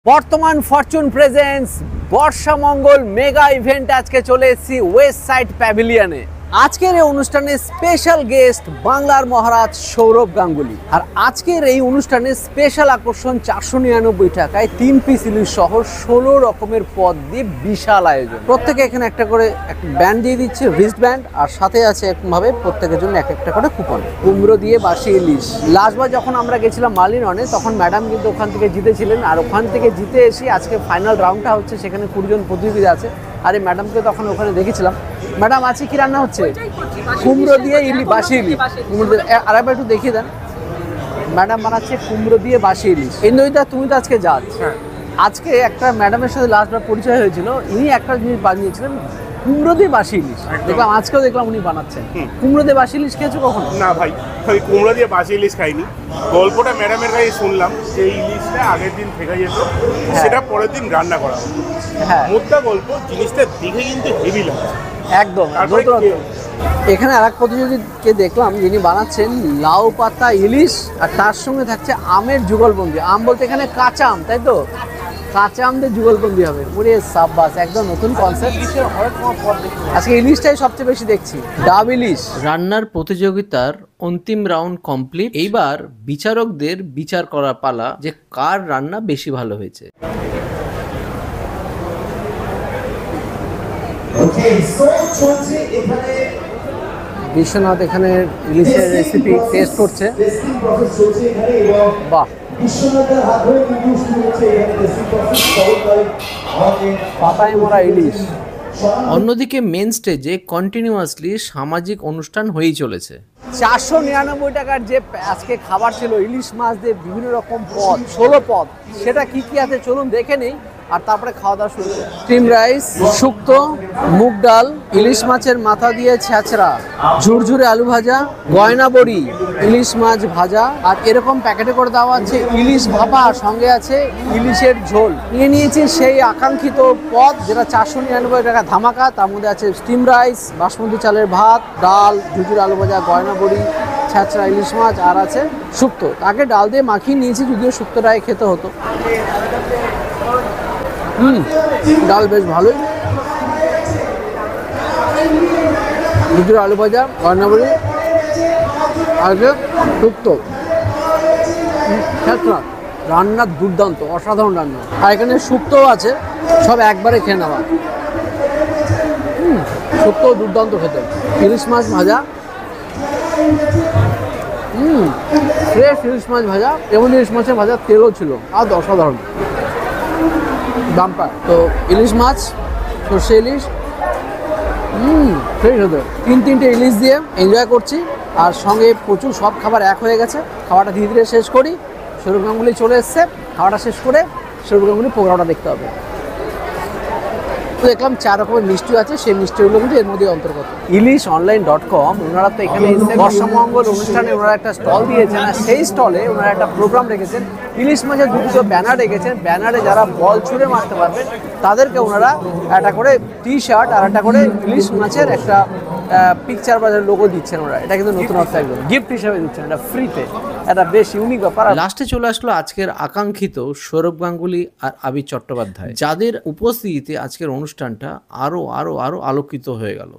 বর্তমান Fortune presence বর্ষা মঙ্গল mega event আজকে চলে এসেছি ওয়েস্ট সাইড প্যাভিলিয়নে। আজকের এই অনুষ্ঠানে স্পেশাল গেস্ট বাংলার মহারাজ সৌরভ গাঙ্গুলি। আর আজকের এই অনুষ্ঠানে স্পেশাল আকর্ষণ 499 টাকায় 3 পিস ইলিশ সহ 16 রকমের পদ দিয়ে বিশাল আয়োজন। প্রত্যেকে এখানে একটা করে ব্যান্ড দিয়ে দিচ্ছে, রিস্ট ব্যান্ড, আর সাথে আছে একভাবে প্রত্যেকের জন্য এক একটা করে কুপন। কুমড়ো দিয়ে বাসি ইলিশ। লাস্টবার যখন আমরা গেছিলাম মালিননে তখন ম্যাডাম কিন্তু ওখান থেকে জিতেছিলেন, আর ওখান থেকে জিতে এসে আজকে ফাইনাল রাউন্ডটা হচ্ছে, সেখানে 20 জন প্রতিযোগী আছে। আর এই ম্যাডামকে তখন ওখানে দেখেছিলাম। ম্যাডাম আছে কি রান্না হচ্ছে? কুমড়ো দিয়ে ইলিশ, বাসি ইলিশ। কুমড়ো আরেকবার একটু দেখিয়ে দেন। ম্যাডাম বানাচ্ছে কুমড়ো দিয়ে বাসি ইলিশ। ইন্দুইদা, তুমি তো আজকে যাচ্ছ। আজকে একটা ম্যাডামের সাথে লাস্টবার পরিচয় হয়েছিল, ইনি একটা জিনিস বানিয়েছিলেন কুমড়ো দিয়ে বাসি ইলিশ। দেখলাম আজকেও দেখলাম উনি বানাচ্ছেন। কুমড়ো দিয়ে বাসি ইলিশ খেয়েছো কখনো? না ভাই, আমি কুমড়ো দিয়ে বাসি ইলিশ খাইনি। গল্পটা ম্যাডামের কাছে শুনলাম যে ইলিশটা আগের দিন থেকে যেত, সেটা পরের দিন রান্না করা হতো। হ্যাঁ, মোদ্দা গল্প, জিনিসটা দেখে কিন্তু হেভি লাগছে একদম। তারপরে এখানে আর এক প্রতিযোগীকে দেখলাম যিনি বানাচ্ছেন লাউ পাতা ইলিশ, আর তার সঙ্গে থাকছে আমের যুগলবন্দি। আম বলতে এখানে কাঁচা আম, তাই তো? কাঁচা আম দিয়ে যুগলবন্দি হবে। ওরে সাব্বাস, একদম নতুন কনসেপ্ট। আজকে ইলিশটাই সবচেয়ে বেশি দেখছি, ডাব ইলিশ। রান্নার প্রতিযোগিতার অন্তিম রাউন্ড কমপ্লিট। এইবার বিচারকদের বিচার করার পালা যে কার রান্না বেশি ভালো হয়েছে। বিশ্বনাথ এখানে ইলিশের রেসিপি টেস্ট করছে। বাহ, পাতায় মোড়া ইলিশ। অন্যদিকে মেন স্টেজে কন্টিনিউয়াসলি সামাজিক অনুষ্ঠান হয়েই চলেছে। 499 টাকার যে আজকে খাবার ছিল, ইলিশ মাছ দিয়ে বিভিন্ন রকম পদ, 16 পদ। সেটা কি কি আছে চলুন দেখে নেই, আর তারপরে খাওয়া দাওয়া শুরু। স্টিম রাইস, শুক্তো, মুগ ডাল, ইলিশ মাছের মাথা দিয়ে ছেঁচড়া, ঝুরঝুরে আলু ভাজা, গয়না বড়ি, ইলিশ মাছ ভাজা, আর এরকম প্যাকেটে করে দেওয়া আছে ইলিশ ভাপা, সঙ্গে আছে ইলিশের ঝোল। নিয়ে নিয়েছি সেই আকাঙ্ক্ষিত পদ যেটা 499 টাকা ধামাকা। তার মধ্যে আছে স্টিম রাইস, বাসমতি চালের ভাত, ডাল, ঝুরঝুরে আলু ভাজা, গয়না বড়ি, ছেঁচড়া ইলিশ মাছ, আর আছে শুক্তো। তাকে ডাল দিয়ে মাখিয়ে নিয়েছি, যদিও শুক্তোটাই খেতে হতো। ডাল বেশ ভালোই। দুটো আলু ভাজা, গয়নাবড়ি, আর শুক্তো, রান্না দুর্দান্ত, অসাধারণ রান্না। আর এখানে শুক্তোও আছে, সব একবারে খেয়ে নেওয়া। শুক্তো দুর্দান্ত খেতে। ইলিশ মাছ ভাজা, ফ্রেশ ইলিশ মাছ ভাজা, এবং ইলিশ মাছের ভাজা তেলও ছিল, আর অসাধারণ দাম পায়। তো ইলিশ মাছ, সর্ষে ইলিশ, ফ্রেশ হতো। 3-3টে ইলিশ দিয়ে এনজয় করছি, আর সঙ্গে প্রচুর সব খাবার এক হয়ে গেছে। খাবারটা ধীরে ধীরে শেষ করি। সৌরভ গাঙ্গুলি চলে এসছে, খাওয়াটা শেষ করে সৌরভ গাঙ্গুলি প্রোগ্রামটা দেখতে হবে। দেখলাম 4 রকমের মিষ্টি আছে, সেই মিষ্টিগুলো কিন্তু এর মধ্যে অন্তর্গত। ilishonline.com, ওনারা তো এখানে বর্ষামঙ্গল অনুষ্ঠানে ওনারা একটা স্টল দিয়েছেন, আর সেই স্টলে ওনারা একটা প্রোগ্রাম রেখেছেন। ইলিশ মাছের দুটো ব্যানার রেখেছেন। ব্যানারে যারা বল ছুঁড়ে মারতে পারবেন তাদেরকে ওনারা একটা করে টি শার্ট আর একটা করে ইলিশ মাছের একটা পিকচার বা লোগো দিচ্ছেন ওরা। এটা কিন্তু নতুনত্ব, একদম গিফট হিসেবে দিচ্ছেন, এটা ফ্রিতে। এটা বেশ ইউনিক ব্যাপার। লাস্টে চলে আসলো আজকের আকাঙ্ক্ষিত সৌরভ গাঙ্গুলি আর আবির চট্টোপাধ্যায়, যাদের উপস্থিতিতে আজকের অনুষ্ঠানটা আরো আরো আরো আলোকিত হয়ে গেল।